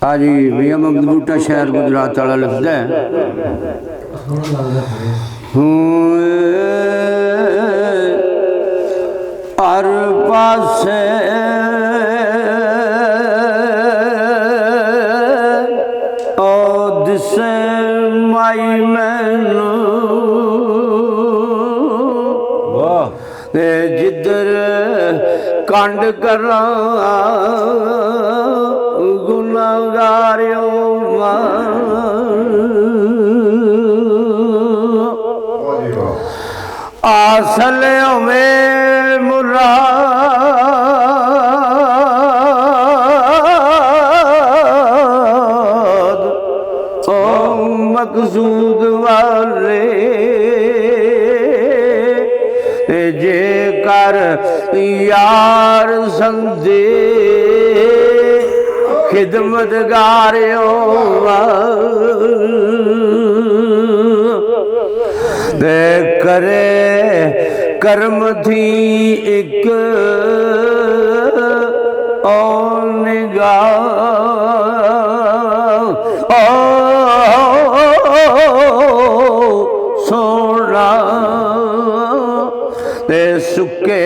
हाँ जी भैया मोहम्मद बूटा शहर गुजरात वाला लिखता है हर पासे दिसे माई मैनू जिधर कंड करा गुनाहगारियों आसल में मुराद ओ मकसूद वाले जे कर यार संदे खिदमतगारियों दे करे कर्म थी एक ओ निगाह ओ सोना दे सुके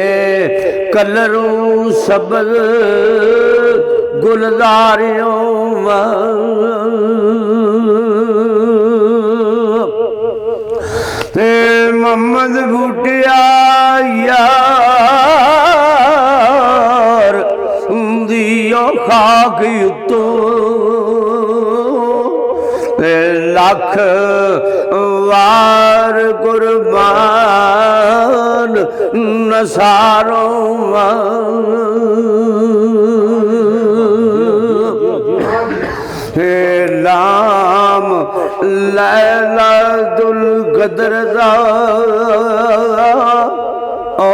कलरों सबल गुलदारियों ते मोहम्मद बूटिया यार दियो खाक उतो लख वार कुर्बान नसारों लाम लैलतुल कद्र दा ओ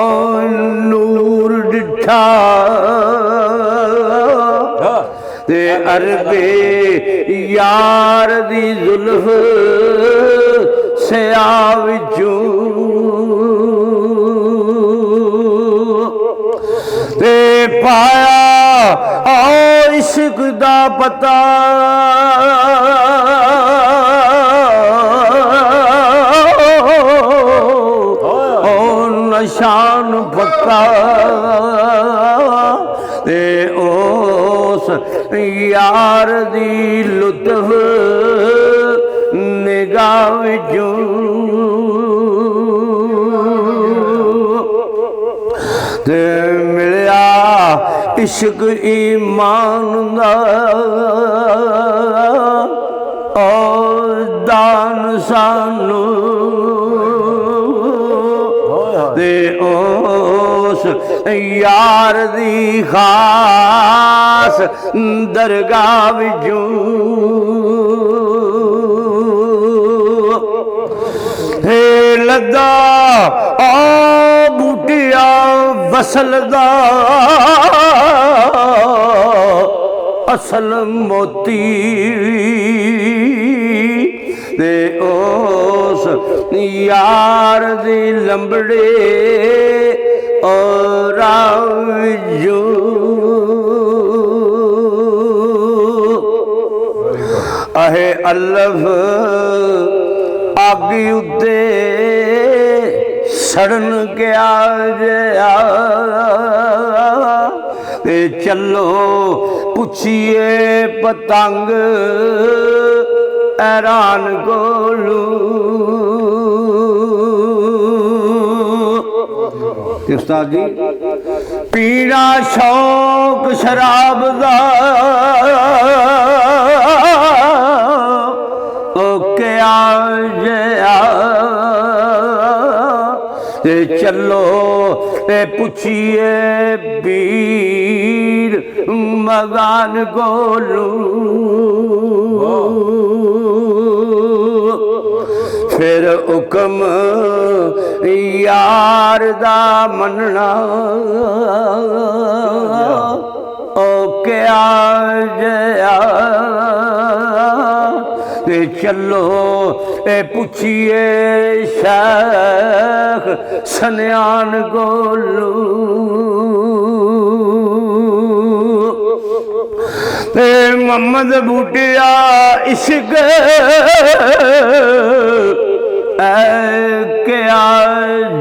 नूर डिठा ते अरबे यार दी जुल्फ सिया विचों ते पाया ओ इश्क दा पता ओ नशान पक्का ते ओस यार दी लुत्फ निगाह विचों ते मिलिया इश्क ईमान दा ओ दान सानू ते ओस यार दी खास दरगाह विचों हे लदा ओ बूटिया वसल दा असल मोती ते ओस यार दी लंबड़े और आवजो अहे अल्लफ आगी उते सड़न के आ गया ते चलो पुछिए पतंग हैरान गोलू उस्ताद जी पीना शौक शराब दा ओ क्या जया ते चलो ते पुछिए पीर मगान गोलू फिर हुक्म यार दा मनना ओ क्या जया ते चलो ए पुछिए शेख सन्यान गोलू मोहम्मद बूटिया इश्क क्या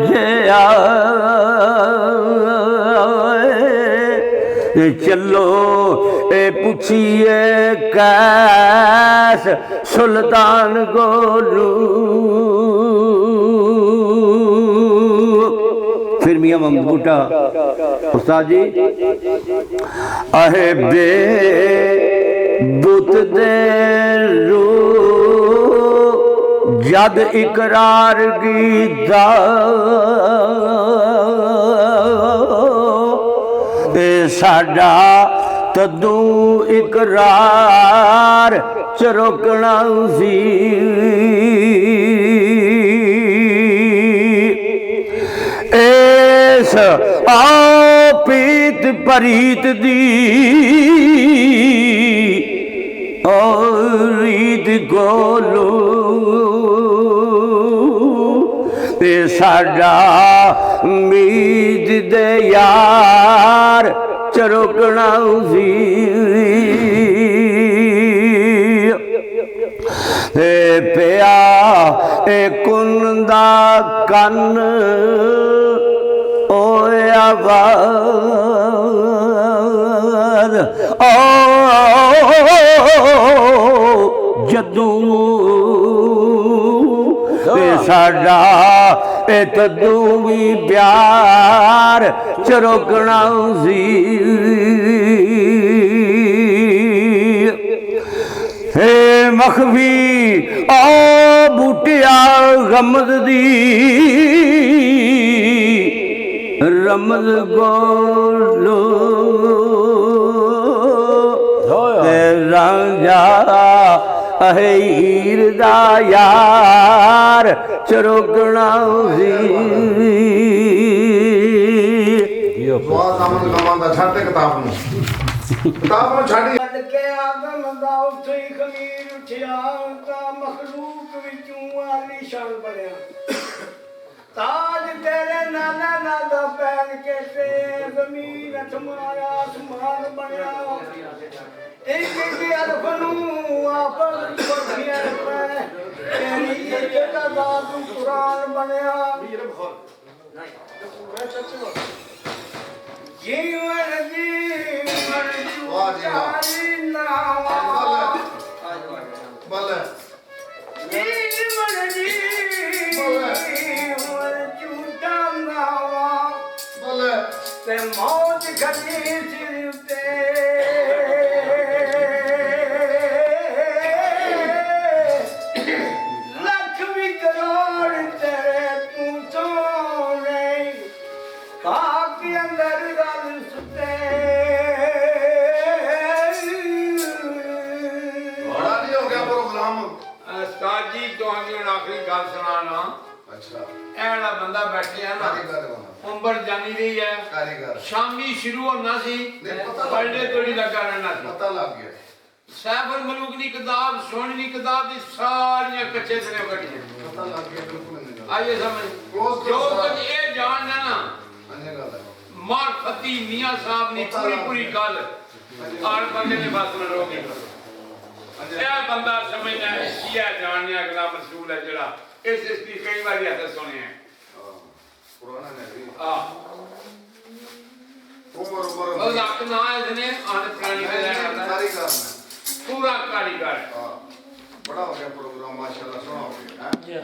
जया चलो पूछिए कैस सुल्तान गोलू। फिर मियां मोहम्मद बूटा उस्ताद जी आहे बे बुत दे रू जद इकरार कीता साडा तदू इकरार च रोकना सी। इस पीत परीत दी और रीत गोलू ते साडा मीत दे यार चरोकना सी। पिया कुंदा कन आवाज जदू साडा तदू भी प्यार चरोकना सी। हे मखवी ओ बूटिया गमद दी रमज गोलो रांझा हीर दा यार चरोकना सी। ताज तेरे नाना नादा पैन के ते जमीन अठमाया आसमान बनया एक एक अरफ नू आप पढ़िया पे तेरी इज्जत दा तू कुरान बनया जीवन जीवन चारी नावा बल्ले जीवन ते मौज घटी सिर ते लख भी करोड़ तेरे तू सोने खाक अंदर गल सुते। बड़ा नहीं हो गया प्रोग्राम उस्ताद जी तो हम आखिरी गल सुनाना। अच्छा ऐड़ा बंदा बैठे है ना उम्र जानी रही है शामी शुरू होना सी बड़े तोड़ी लगा रहना सी पता लग गया सैफुल मलूक दी किताब सोहनी किताब दी सारी कच्चे से कटी पता लग गया बिल्कुल आइए समझ जो कुछ ये जानना ना मार्फती मियां साहब ने पूरी पूरी गल आर बंदे ने बात में रोक ये बंदा समझना है शिया जानने अगला मसूल है जड़ा इसकी कई बार ऐसे सुने हैं पुराना नहीं हां उम्र और अपना इसने आने प्राणी पे कारीगर पूरा कारीगर हां बड़ा हो गया प्रोग्राम माशाल्लाह सुना हो गया